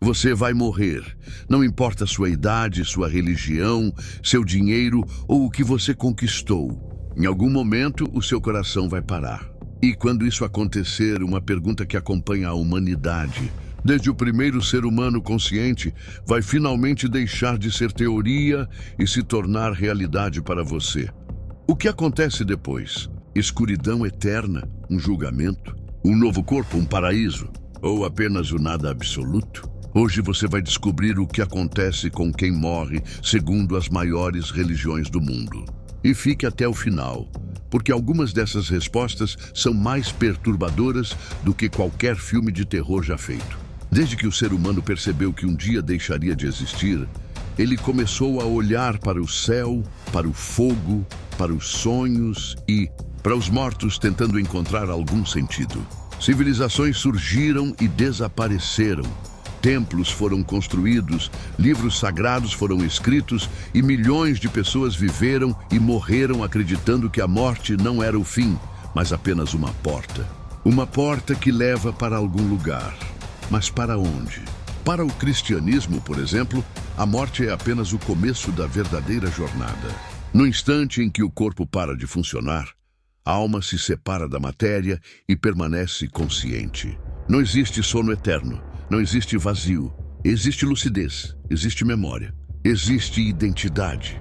Você vai morrer. Não importa sua idade, sua religião, seu dinheiro ou o que você conquistou. Em algum momento, o seu coração vai parar. E quando isso acontecer, uma pergunta que acompanha a humanidade, desde o primeiro ser humano consciente, vai finalmente deixar de ser teoria e se tornar realidade para você. O que acontece depois? Escuridão eterna? Um julgamento? Um novo corpo? Um paraíso? Ou apenas o nada absoluto? Hoje você vai descobrir o que acontece com quem morre segundo as maiores religiões do mundo. E fique até o final, porque algumas dessas respostas são mais perturbadoras do que qualquer filme de terror já feito. Desde que o ser humano percebeu que um dia deixaria de existir, ele começou a olhar para o céu, para o fogo, para os sonhos e para os mortos, tentando encontrar algum sentido. Civilizações surgiram e desapareceram. Templos foram construídos, livros sagrados foram escritos e milhões de pessoas viveram e morreram acreditando que a morte não era o fim, mas apenas uma porta. Uma porta que leva para algum lugar. Mas para onde? Para o cristianismo, por exemplo, a morte é apenas o começo da verdadeira jornada. No instante em que o corpo para de funcionar, a alma se separa da matéria e permanece consciente. Não existe sono eterno. Não existe vazio, existe lucidez, existe memória, existe identidade.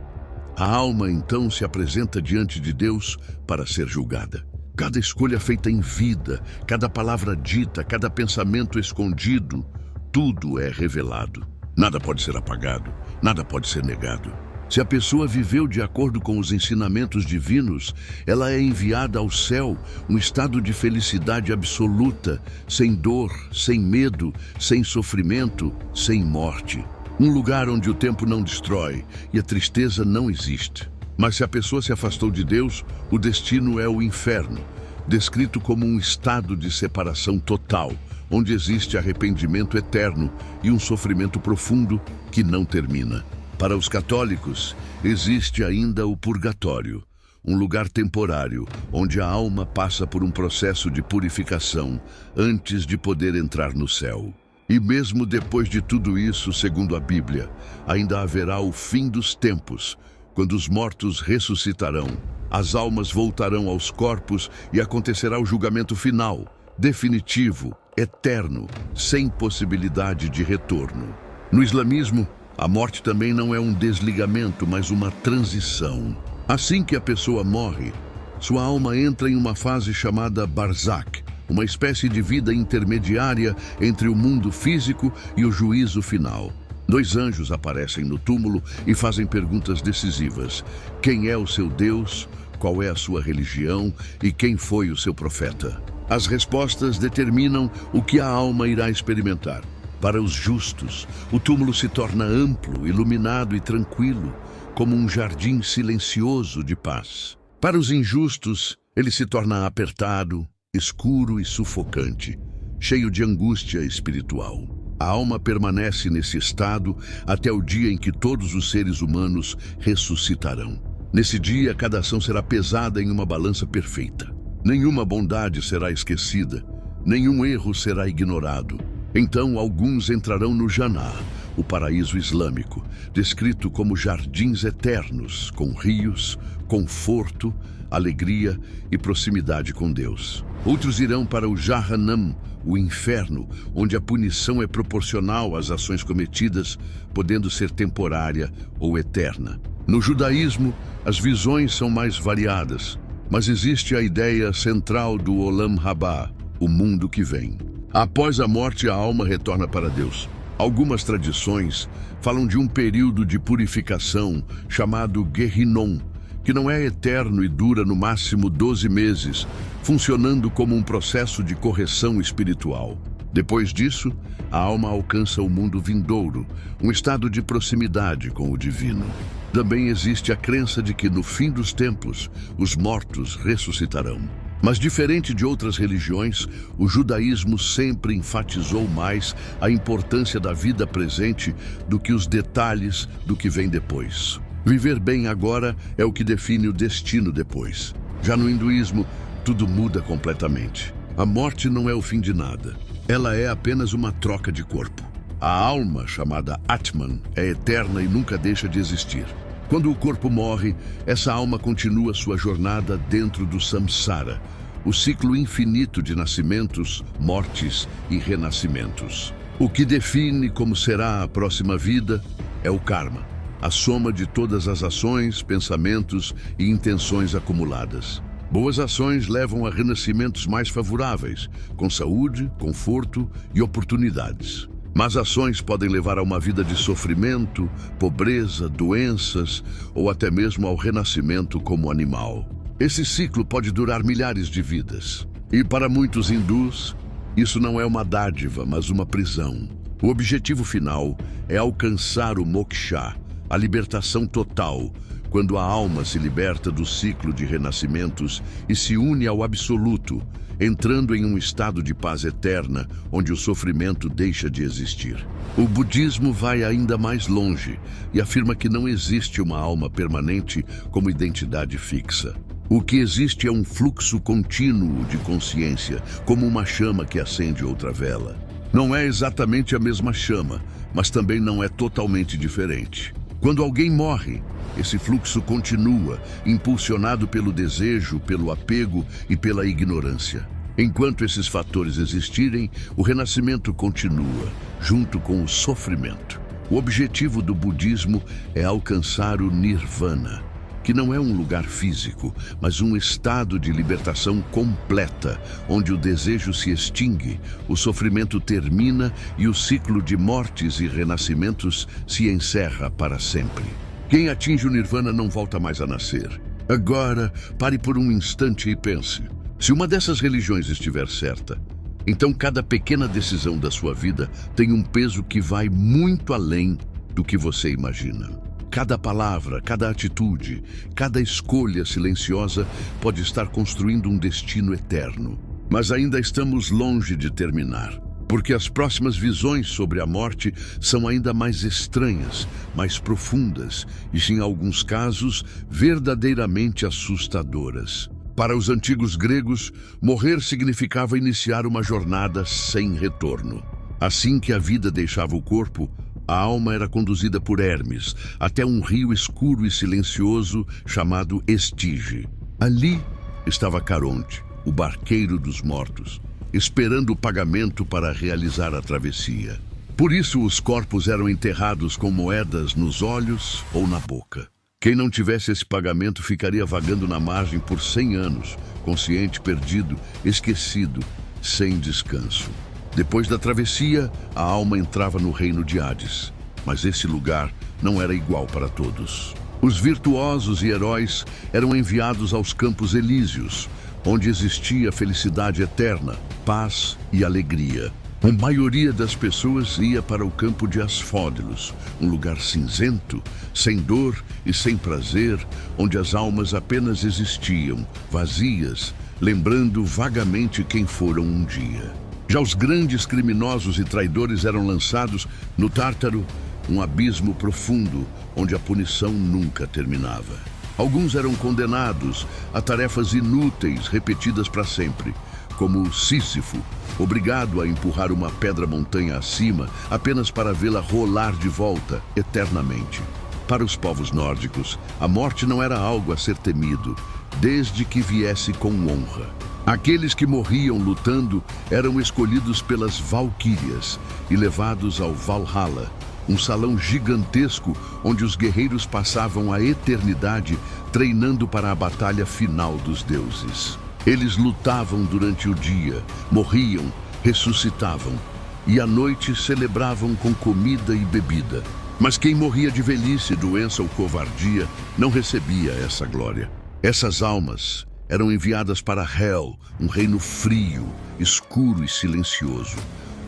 A alma então se apresenta diante de Deus para ser julgada. Cada escolha feita em vida, cada palavra dita, cada pensamento escondido, tudo é revelado. Nada pode ser apagado, nada pode ser negado. Se a pessoa viveu de acordo com os ensinamentos divinos, ela é enviada ao céu, um estado de felicidade absoluta, sem dor, sem medo, sem sofrimento, sem morte. Um lugar onde o tempo não destrói e a tristeza não existe. Mas se a pessoa se afastou de Deus, o destino é o inferno, descrito como um estado de separação total, onde existe arrependimento eterno e um sofrimento profundo que não termina. Para os católicos, existe ainda o purgatório, um lugar temporário onde a alma passa por um processo de purificação antes de poder entrar no céu. E mesmo depois de tudo isso, segundo a Bíblia, ainda haverá o fim dos tempos, quando os mortos ressuscitarão, as almas voltarão aos corpos e acontecerá o julgamento final, definitivo, eterno, sem possibilidade de retorno. No islamismo, a morte também não é um desligamento, mas uma transição. Assim que a pessoa morre, sua alma entra em uma fase chamada Barzakh, uma espécie de vida intermediária entre o mundo físico e o juízo final. 2 anjos aparecem no túmulo e fazem perguntas decisivas. Quem é o seu Deus? Qual é a sua religião? E quem foi o seu profeta? As respostas determinam o que a alma irá experimentar. Para os justos, o túmulo se torna amplo, iluminado e tranquilo, como um jardim silencioso de paz. Para os injustos, ele se torna apertado, escuro e sufocante, cheio de angústia espiritual. A alma permanece nesse estado até o dia em que todos os seres humanos ressuscitarão. Nesse dia, cada ação será pesada em uma balança perfeita. Nenhuma bondade será esquecida, nenhum erro será ignorado. Então alguns entrarão no Jannah, o paraíso islâmico, descrito como jardins eternos, com rios, conforto, alegria e proximidade com Deus. Outros irão para o Jahannam, o inferno, onde a punição é proporcional às ações cometidas, podendo ser temporária ou eterna. No judaísmo, as visões são mais variadas, mas existe a ideia central do Olam Haba, o mundo que vem. Após a morte, a alma retorna para Deus. Algumas tradições falam de um período de purificação chamado Gehinnom, que não é eterno e dura no máximo 12 meses, funcionando como um processo de correção espiritual. Depois disso, a alma alcança o mundo vindouro, um estado de proximidade com o divino. Também existe a crença de que no fim dos tempos, os mortos ressuscitarão. Mas diferente de outras religiões, o judaísmo sempre enfatizou mais a importância da vida presente do que os detalhes do que vem depois. Viver bem agora é o que define o destino depois. Já no hinduísmo, tudo muda completamente. A morte não é o fim de nada. Ela é apenas uma troca de corpo. A alma, chamada Atman, é eterna e nunca deixa de existir. Quando o corpo morre, essa alma continua sua jornada dentro do samsara, o ciclo infinito de nascimentos, mortes e renascimentos. O que define como será a próxima vida é o karma, a soma de todas as ações, pensamentos e intenções acumuladas. Boas ações levam a renascimentos mais favoráveis, com saúde, conforto e oportunidades. Más ações podem levar a uma vida de sofrimento, pobreza, doenças ou até mesmo ao renascimento como animal. Esse ciclo pode durar milhares de vidas. E para muitos hindus, isso não é uma dádiva, mas uma prisão. O objetivo final é alcançar o moksha, a libertação total, quando a alma se liberta do ciclo de renascimentos e se une ao absoluto, entrando em um estado de paz eterna, onde o sofrimento deixa de existir. O budismo vai ainda mais longe e afirma que não existe uma alma permanente como identidade fixa. O que existe é um fluxo contínuo de consciência, como uma chama que acende outra vela. Não é exatamente a mesma chama, mas também não é totalmente diferente. Quando alguém morre, esse fluxo continua, impulsionado pelo desejo, pelo apego e pela ignorância. Enquanto esses fatores existirem, o renascimento continua, junto com o sofrimento. O objetivo do budismo é alcançar o nirvana, que não é um lugar físico, mas um estado de libertação completa, onde o desejo se extingue, o sofrimento termina e o ciclo de mortes e renascimentos se encerra para sempre. Quem atinge o nirvana não volta mais a nascer. Agora, pare por um instante e pense. Se uma dessas religiões estiver certa, então cada pequena decisão da sua vida tem um peso que vai muito além do que você imagina. Cada palavra, cada atitude, cada escolha silenciosa pode estar construindo um destino eterno. Mas ainda estamos longe de terminar, porque as próximas visões sobre a morte são ainda mais estranhas, mais profundas e, em alguns casos, verdadeiramente assustadoras. Para os antigos gregos, morrer significava iniciar uma jornada sem retorno. Assim que a vida deixava o corpo, a alma era conduzida por Hermes até um rio escuro e silencioso chamado Estige. Ali estava Caronte, o barqueiro dos mortos, esperando o pagamento para realizar a travessia. Por isso os corpos eram enterrados com moedas nos olhos ou na boca. Quem não tivesse esse pagamento ficaria vagando na margem por 100 anos, consciente, perdido, esquecido, sem descanso. Depois da travessia, a alma entrava no reino de Hades, mas esse lugar não era igual para todos. Os virtuosos e heróis eram enviados aos campos elíseos, onde existia felicidade eterna, paz e alegria. A maioria das pessoas ia para o campo de Asfódelos, um lugar cinzento, sem dor e sem prazer, onde as almas apenas existiam, vazias, lembrando vagamente quem foram um dia. Já os grandes criminosos e traidores eram lançados no Tártaro, um abismo profundo, onde a punição nunca terminava. Alguns eram condenados a tarefas inúteis repetidas para sempre, como Sísifo, obrigado a empurrar uma pedra-montanha acima apenas para vê-la rolar de volta eternamente. Para os povos nórdicos, a morte não era algo a ser temido, desde que viesse com honra. Aqueles que morriam lutando eram escolhidos pelas Valquírias e levados ao Valhalla, um salão gigantesco onde os guerreiros passavam a eternidade treinando para a batalha final dos deuses. Eles lutavam durante o dia, morriam, ressuscitavam e à noite celebravam com comida e bebida. Mas quem morria de velhice, doença ou covardia não recebia essa glória. Essas almas eram enviadas para Hel, um reino frio, escuro e silencioso,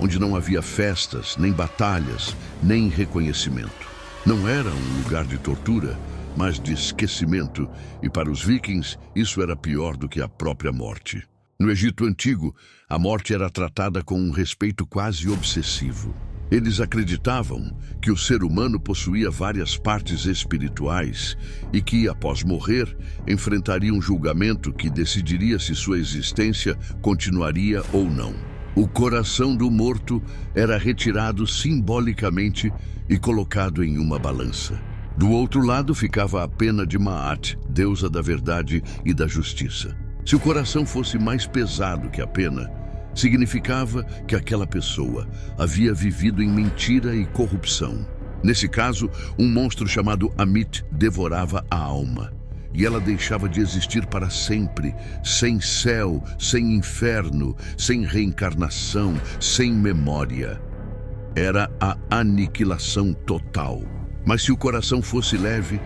onde não havia festas, nem batalhas, nem reconhecimento. Não era um lugar de tortura, mas de esquecimento, e para os vikings isso era pior do que a própria morte. No Egito Antigo, a morte era tratada com um respeito quase obsessivo. Eles acreditavam que o ser humano possuía várias partes espirituais e que, após morrer, enfrentaria um julgamento que decidiria se sua existência continuaria ou não. O coração do morto era retirado simbolicamente e colocado em uma balança. Do outro lado ficava a pena de Maat, deusa da verdade e da justiça. Se o coração fosse mais pesado que a pena, significava que aquela pessoa havia vivido em mentira e corrupção. Nesse caso, um monstro chamado Amit devorava a alma, e ela deixava de existir para sempre, sem céu, sem inferno, sem reencarnação, sem memória. Era a aniquilação total. Mas se o coração fosse leve,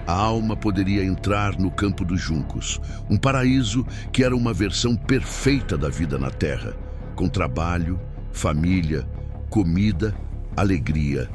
a alma poderia entrar no campo dos juncos, um paraíso que era uma versão perfeita da vida na Terra, com trabalho, família, comida, alegria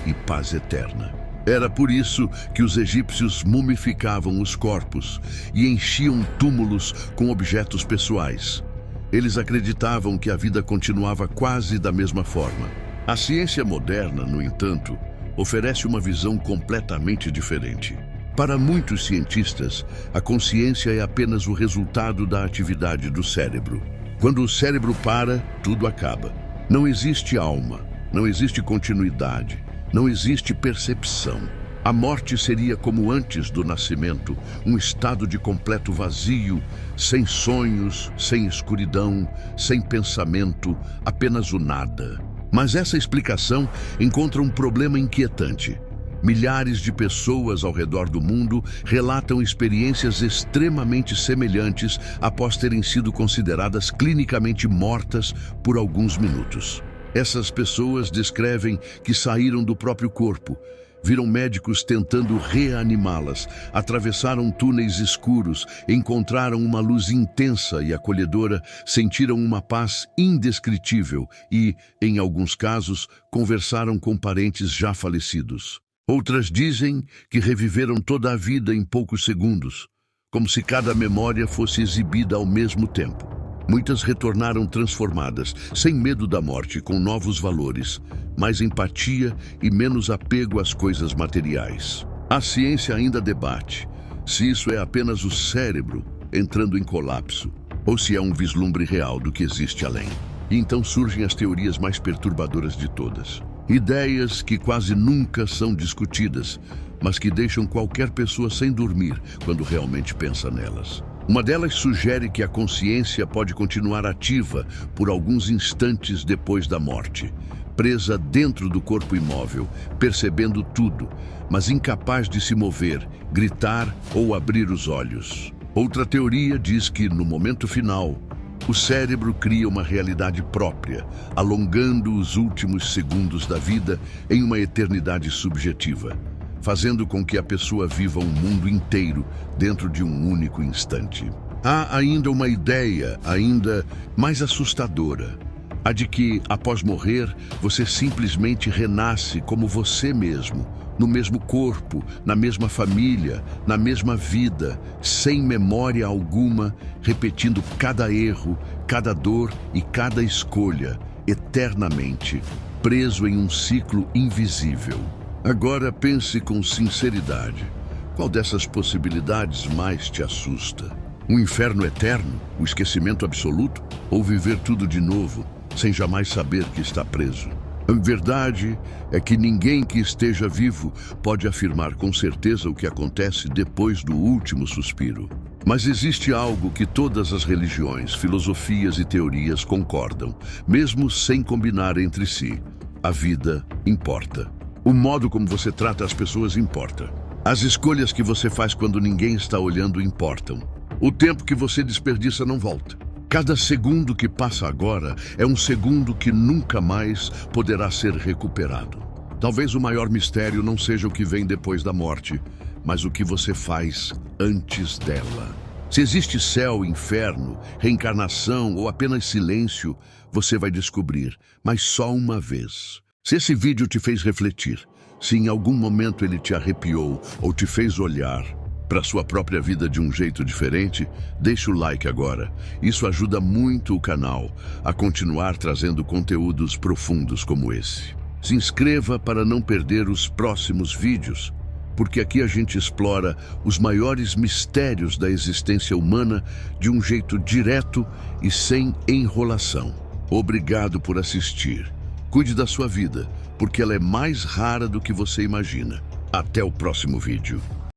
e paz eterna. Era por isso que os egípcios mumificavam os corpos e enchiam túmulos com objetos pessoais. Eles acreditavam que a vida continuava quase da mesma forma. A ciência moderna, no entanto, oferece uma visão completamente diferente. Para muitos cientistas, a consciência é apenas o resultado da atividade do cérebro. Quando o cérebro para, tudo acaba. Não existe alma, não existe continuidade, não existe percepção. A morte seria como antes do nascimento, um estado de completo vazio, sem sonhos, sem escuridão, sem pensamento, apenas o nada. Mas essa explicação encontra um problema inquietante. Milhares de pessoas ao redor do mundo relatam experiências extremamente semelhantes após terem sido consideradas clinicamente mortas por alguns minutos. Essas pessoas descrevem que saíram do próprio corpo, viram médicos tentando reanimá-las, atravessaram túneis escuros, encontraram uma luz intensa e acolhedora, sentiram uma paz indescritível e, em alguns casos, conversaram com parentes já falecidos. Outras dizem que reviveram toda a vida em poucos segundos, como se cada memória fosse exibida ao mesmo tempo. Muitas retornaram transformadas, sem medo da morte, com novos valores, mais empatia e menos apego às coisas materiais. A ciência ainda debate se isso é apenas o cérebro entrando em colapso ou se é um vislumbre real do que existe além. E então surgem as teorias mais perturbadoras de todas. Ideias que quase nunca são discutidas, mas que deixam qualquer pessoa sem dormir quando realmente pensa nelas. Uma delas sugere que a consciência pode continuar ativa por alguns instantes depois da morte, presa dentro do corpo imóvel, percebendo tudo, mas incapaz de se mover, gritar ou abrir os olhos. Outra teoria diz que, no momento final, o cérebro cria uma realidade própria, alongando os últimos segundos da vida em uma eternidade subjetiva, fazendo com que a pessoa viva um mundo inteiro dentro de um único instante. Há ainda uma ideia ainda mais assustadora, a de que, após morrer, você simplesmente renasce como você mesmo, no mesmo corpo, na mesma família, na mesma vida, sem memória alguma, repetindo cada erro, cada dor e cada escolha, eternamente, preso em um ciclo invisível. Agora pense com sinceridade. Qual dessas possibilidades mais te assusta? Um inferno eterno, o esquecimento absoluto, ou viver tudo de novo, sem jamais saber que está preso? A verdade é que ninguém que esteja vivo pode afirmar com certeza o que acontece depois do último suspiro. Mas existe algo que todas as religiões, filosofias e teorias concordam, mesmo sem combinar entre si. A vida importa. O modo como você trata as pessoas importa. As escolhas que você faz quando ninguém está olhando importam. O tempo que você desperdiça não volta. Cada segundo que passa agora é um segundo que nunca mais poderá ser recuperado. Talvez o maior mistério não seja o que vem depois da morte, mas o que você faz antes dela. Se existe céu, inferno, reencarnação ou apenas silêncio, você vai descobrir, mas só uma vez. Se esse vídeo te fez refletir, se em algum momento ele te arrepiou ou te fez olhar para a sua própria vida de um jeito diferente, deixe o like agora. Isso ajuda muito o canal a continuar trazendo conteúdos profundos como esse. Se inscreva para não perder os próximos vídeos, porque aqui a gente explora os maiores mistérios da existência humana de um jeito direto e sem enrolação. Obrigado por assistir. Cuide da sua vida, porque ela é mais rara do que você imagina. Até o próximo vídeo.